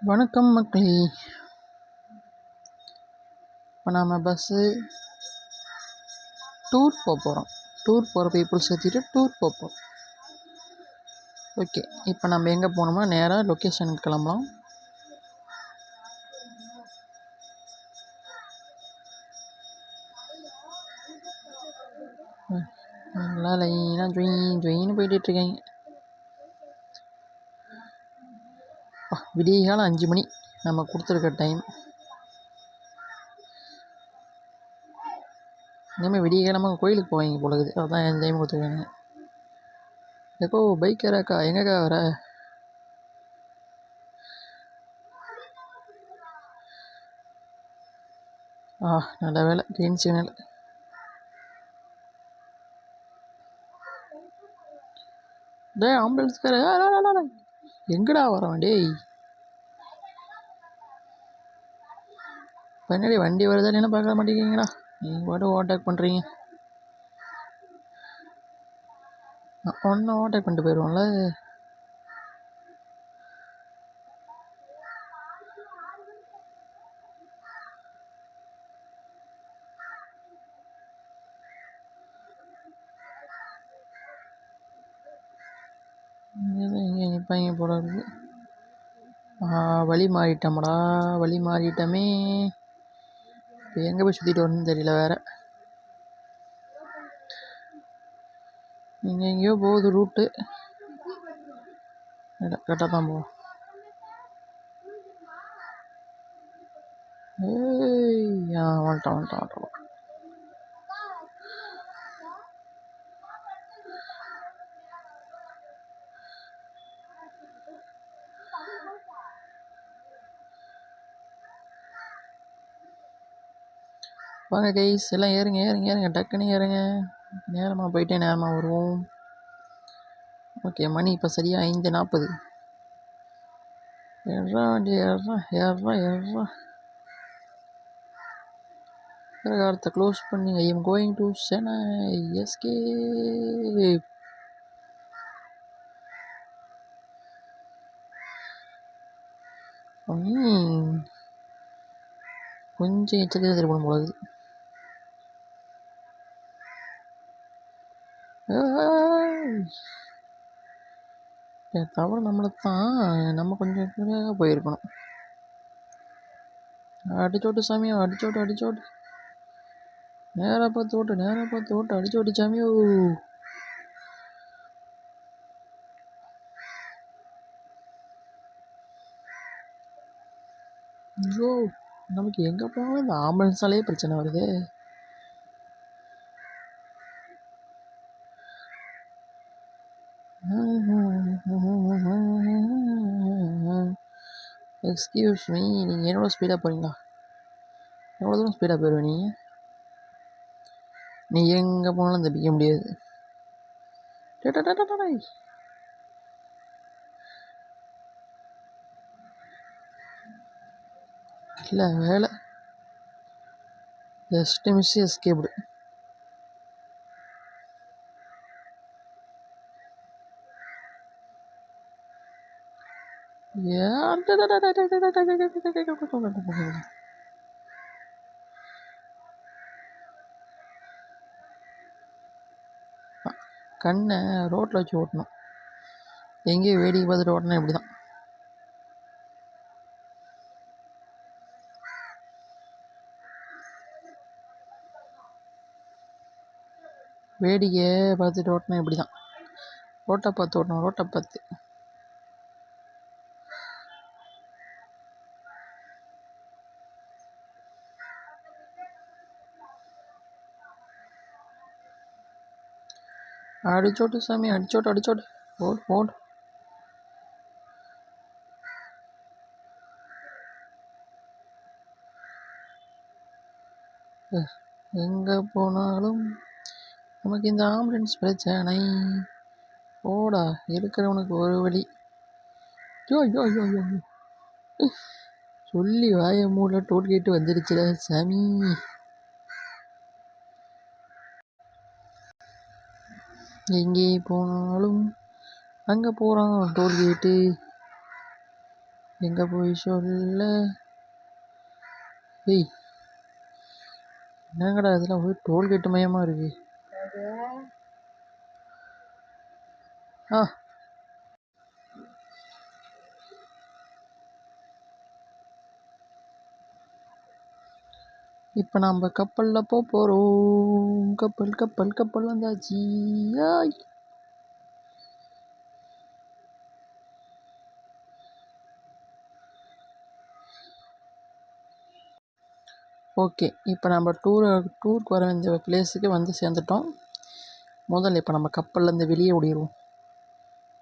வணக்கம் மக்களே. இப்போ நாம் டூர் போகிறோம். டூர் போகிற பீப்புள்ஸ் ஏற்றிட்டு டூர் போகிறோம். ஓகே, இப்போ நம்ம எங்கே போகணுமா நேராக லொக்கேஷனுக்கு கிளம்பலாம். நல்லா லைனாக ஜொயின்னு போயிட்டுருக்காங்க. விடிய காலம் 5 மணி நம்ம கொடுத்துருக்க டைம். இனிமேல் விடிய காலமாக கோயிலுக்கு போவாங்க போலகுது. அதான் என் டைம் கொடுத்துருக்காங்க. எப்போ பைக் ஏறாக்கா எங்கக்கா வர? நல்ல வேலை க்ரீன் சிக்னல். டே ஆம்புலன்ஸ்கார எங்கடா வரவன்? டேய் பின்னாடி வண்டி வருதா என்ன பார்க்க மாட்டேங்கிறீங்களா? நீங்கள் பாட்டு ஓவர்டேக் பண்ணுறீங்க. ஒன்று ஓவர்டேக் பண்ணிட்டு போயிடுவோம்ல. இங்கே நிற்பாங்க போல இருக்கு. வழி மாறிட்டோம்டா, வழி மாறிட்டோமே. இப்போ எங்கே போய் சுற்றிட்டு வரணும்னு தெரியல வேறு. நீங்கள் எங்கேயோ போகுது ரூட்டு. இல்லை கரெக்டாக தான் போவோம். வந்துட்டோம். வாங்க கைஸ், எல்லாம் ஏறுங்க டக்குன்னு ஏறுங்க. நேரமாக போயிட்டே நேரமாக வருவோம். ஓகே, மணி இப்போ சரியாக 5:40. ஏறா வண்டி ஏறா. காரத்தை க்ளோஸ் பண்ணி I am going to Chennai escape. கொஞ்சம் எச்சரிக்கையாக திருப்பணும் போலது. தவிர நம்மளை தான் நம்ம கொஞ்சம் குறையாக போயிருக்கணும். அடிச்சோட்டு சாமியோ, அடிச்சோட்டு நேராக பார்த்து ஓட்டு அடிச்சோட்டு சாமியோ. ஐயோ, நமக்கு எங்கே போனாலும் இந்த ஆம்புலன்ஸாலே பிரச்சனை வருது. எக்ஸ்கியூஸ் மீ, நீங்கள் எவ்வளோ ஸ்பீடாக போகிறீங்களா? எவ்வளோ தூரம் ஸ்பீடாக போயிடுவீங்க? நீ எங்கே போனாலும் தப்பிக்க முடியாது. இல்லை வேலை ஜஸ்ட் மிஸ் எஸ்கேப்டு. கண்ணை ரோட்டில் வச்சு ஓட்டணும். எங்கேயும் வேடிக்கை பார்த்துட்டு ஓட்டினா இப்படி தான். வேடிக்கையை பார்த்துட்டு ஓட்டினா இப்படி தான். ரோட்டை பார்த்து ஓட்டணும், ரோட்டை பார்த்து. அடிச்சோட்டு சாமி, அடிச்சோட்டு ஓடு. எங்கே போனாலும் நமக்கு இந்த ஆம்புலன்ஸ் பிரச்சனை. ஓடா இருக்கிறவனுக்கு ஒரு வழி. ஐயோ சொல்லி வாய மூட டோல்கேட்டு வந்துடுச்சுடா சாமி. எங்கே போனாலும் அங்கே போகிறான் டோல்கேட்டு. எங்கே போய் சொல்ல? ஏய், என்னங்கடா இதெல்லாம் ஒரு டோல்கேட்டு மயமாக இருக்கு. ஆ, இப்போ நம்ம கப்பலில் போகிறோம். கப்பல் கப்பல் கப்பல் வந்தாச்சு. ஆய். ஓகே, இப்போ நம்ம டூருக்கு வர வேண்டிய பிளேஸுக்கு வந்து சேர்ந்துட்டோம். முதல்ல இப்போ நம்ம கப்பல்லேருந்து வெளியே ஓடிடுவோம்.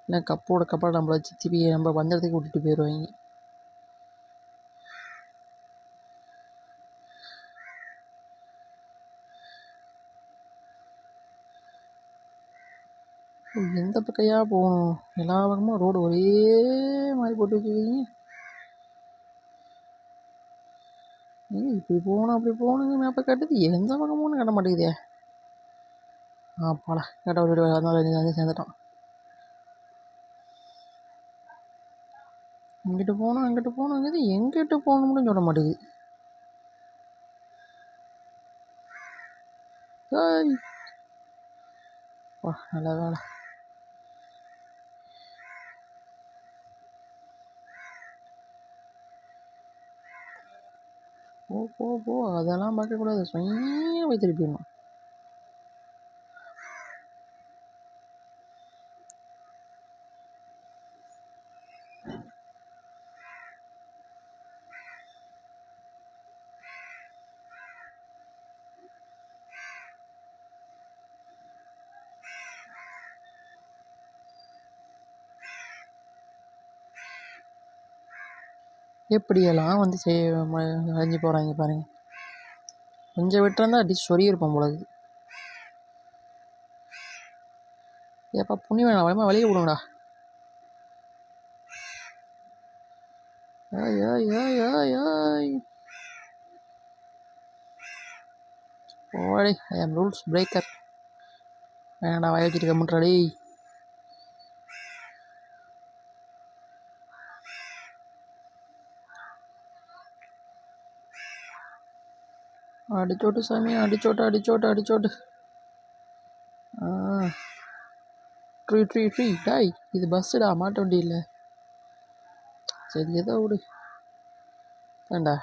இல்லை கப்பல் நம்மளை திருப்பி நம்ம வந்த இடத்துக்கு கூட்டிகிட்டு போயிடுவாங்க. எந்த பக்கையா போகணும்? எல்லா பக்கமும் ரோடு ஒரே மாதிரி போட்டு வச்சுருக்கீங்க. இப்படி போகணும் அப்படி போகணுங்க மேப்பை காட்டுது. எந்த பக்கம் போகணும் கட்ட மாட்டேங்குதே. போடா கேட்ட ஒரு வீடு வந்து சேர்ந்துட்டோம். இங்கிட்டு போகணும் அங்கிட்டு போகணுங்கிறது எங்கிட்டு போகணும்னு சொல்ல மாட்டேங்குது. நல்ல வேலை. போ அதெல்லாம் பார்க்கக்கூடாது. சொன்ன போய் திருப்பிடணும். எப்படியெல்லாம் வந்து அழிஞ்சு போகிறாங்க பாருங்க. கொஞ்சம் விட்டுருந்தா அடி சொறி இருப்போம் போலது. ஏப்பா புண்ணி வேணாம், வயமா வெளியே விடுங்கடா. ஐய் ஐய் ஐய் ஐய் ஐய். ஓடி, ஐ ஆம் ரூல்ஸ் பிரேக்கர். வேணாடா, வாய வச்சுட்டு கம்முன்றாடி. அடிச்சோட்டு சாமி, அடிச்சோட்டு. ட்ரீ டாய், இது பஸ்ஸுடா, மாட்ட வண்டி இல்லை. சரி ஏதோ விடு. தாண்டா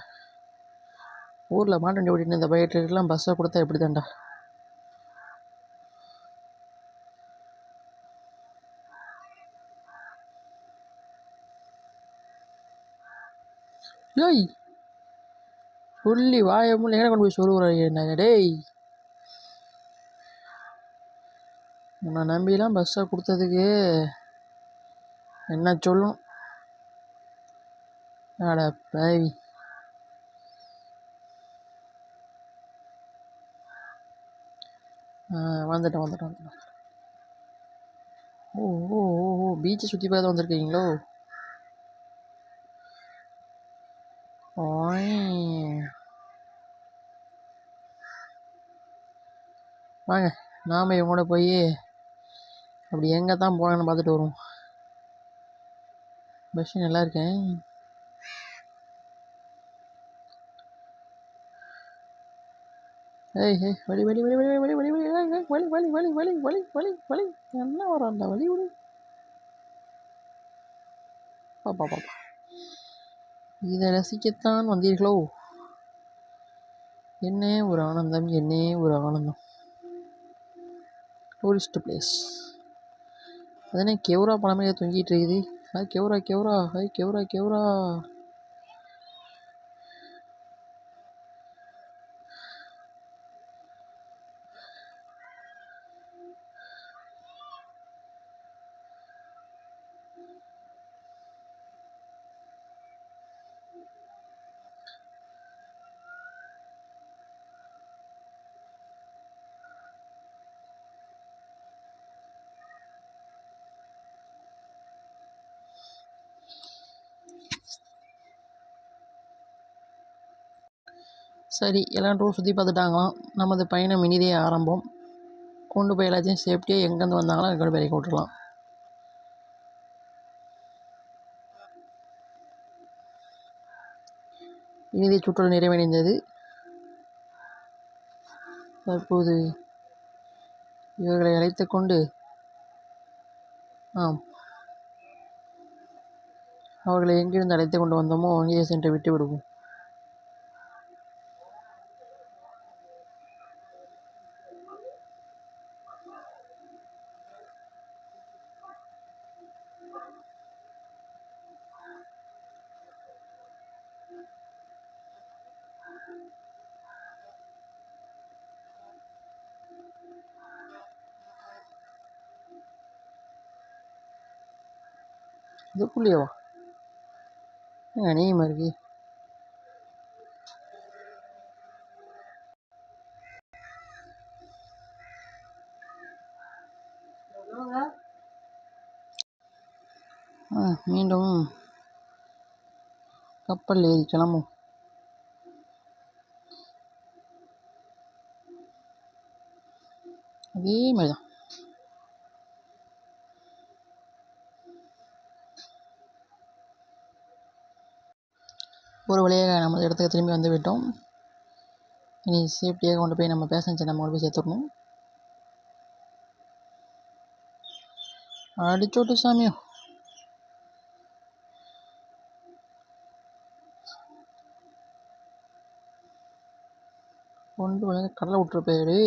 ஊரில் மாட்டு வண்டி ஓட்டிட்டு இந்த பையட்டுக்கெல்லாம் பஸ்ஸை கொடுத்தா எப்படி தாண்டா? ஏய், சொல்லி வாய முள்ள ஏன கொண்டு போய் சொல்லுறாங்க. டேய், உன்னை நம்பிலாம் பஸ்ஸை கொடுத்ததுக்கு என்ன சொல்லணும்? அட பாவி. வந்துட்டேன். ஓ பீச்சை சுற்றி பார்த்து வந்திருக்கீங்களோ? வாங்க, நாம் இவங்களோட போய் அப்படி எங்கே தான் போனான்னு பார்த்துட்டு வருவோம். பஸ் நல்லா இருக்கேன். ஏய் வலி என்ன வரான்டா? வலி விடு. பாப்பா இதை ரசிக்கத்தான் வந்தீர்களோ? என்ன ஒரு ஆனந்தம். Tourist place. அதனே கெவுரா பழமே தொங்கிட்டு இருக்குது. கெவுரா. சரி, எல்லாம் டூர் சுற்றி பார்த்துட்டாங்களாம். நமது பயணம் இனிதே ஆரம்பம். கொண்டு போய் எல்லாத்தையும் சேஃப்டியாக எங்கேருந்து வந்தாங்களோ அங்கே போய் விட்டுடலாம். இறுதி சுற்று நிறைவடைந்தது. தற்போது இவர்களை அழைத்து கொண்டு அவர்களை எங்கிருந்து அழைத்து கொண்டு வந்தோமோ அங்கேயே சென்று விட்டு விடுவோம். இதுக்குள்ளேயேவா அநேகமாக இருக்கு. மீண்டும் கப்பல் ஏறி கிளம்பும். அதே மாதிரிதான். ஒரு வழியாக நமது இடத்துக்கு திரும்பி வந்து விட்டோம். இனி சேஃப்டியாக கொண்டு போய் நம்ம பேசஞ்சர் நம்ம கொண்டு போய் சேர்த்துடணும். அடிச்சோட்டு சாமியோ. கொண்டு வந்து கடலை விட்டுருப்பாரு.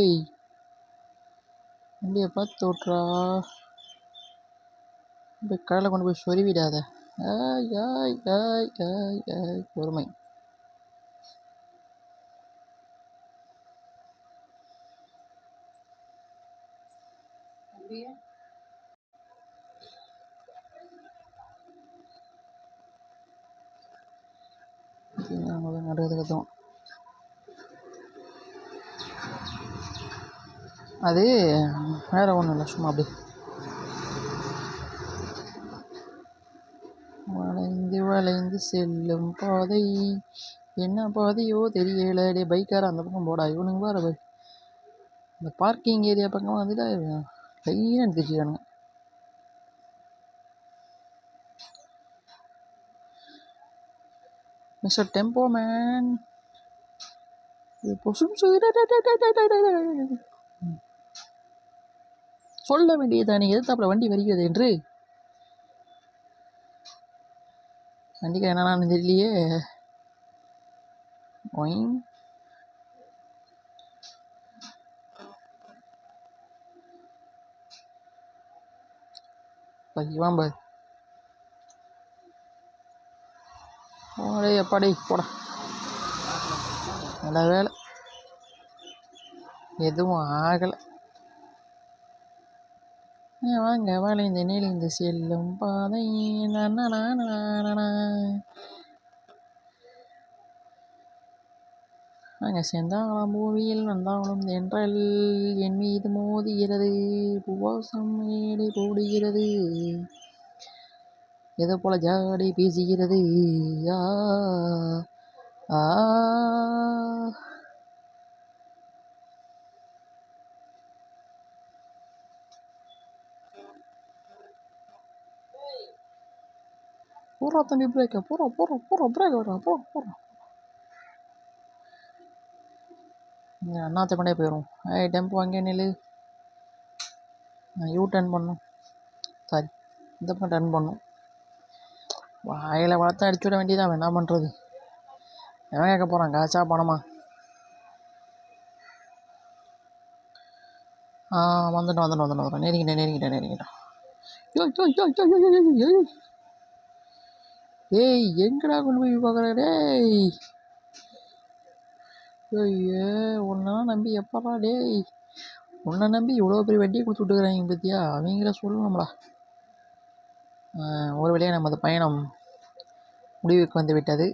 வண்டியை பார்த்து விட்றா. போய் கடலை கொண்டு போய் சொருவிடாத. ஆய் ஆய் ஆய் ஆய் ஆய் பொறுமை. நடுவது கற்றுவோம். அது வேற ஒன்றும் இல்லை, சும்மா அப்படி வளைந்து வளைந்து செல்லும் பாதை என்ன பாதையோ தெரியல. டே பைக்கார அந்த பக்கம் போடா. இவனுங்க வேற இந்த பார்க்கிங் ஏரியா பக்கம் வந்துட்டு லைனாக எடுத்துக்கிறானுங்க. மிஸ்டர் டெம்போ மேன் சொல்ல வேண்டியதானே எதிர்த்தாப்புல வண்டி வருகிறது என்று. வண்டிக்கு என்னன்னு தெரியலையே. இவன் பாரு. ஓடே எப்பாடி போடா. நல்ல வேலை எதுவும் ஆகலை. வாங்க வளைந்து நெளிந்து செல்லும் பாதை. வாங்க செந்தாளம் பூவியில் வந்தாலும் தென்றல் என் மீது மோதுகிறது. பூவாசம் மேடை போடுகிறது. எதை போல ஜாடி பேசுகிறது. ஆ போறா தம்பி பிரேக்க. போறோம் பிரேக் வரா. போறோம். அண்ணாத்த கொண்டே போயிடும். டெம்போ அங்கே நில்லு. யூ டர்ன் பண்ணும். சாரி, இந்த பக்கம் டர்ன் பண்ணும். வாயில் வளர்த்து அடிச்சு விட வேண்டியதான். என்ன பண்ணுறது? எவன் கேட்க போகிறான்? காசா பணமா? வந்துட்டோம். நெருங்கிட்டேன். ஏய் எங்கடா கொண்டு போய் பார்க்குற? டேய் ஐயோ, உன்னெல்லாம் நம்பி எப்படா டேய்? உன்னை நம்பி இவ்வளோ பெரிய வட்டியை கொடுத்து விட்டுக்கிறாங்க பற்றியா? அவங்கள சொல்லணும்டா. ஒரு வழியாக நமது பயணம் முடிவுக்கு வந்து விட்டது.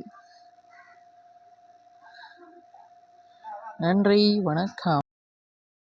நன்றி, வணக்கம்.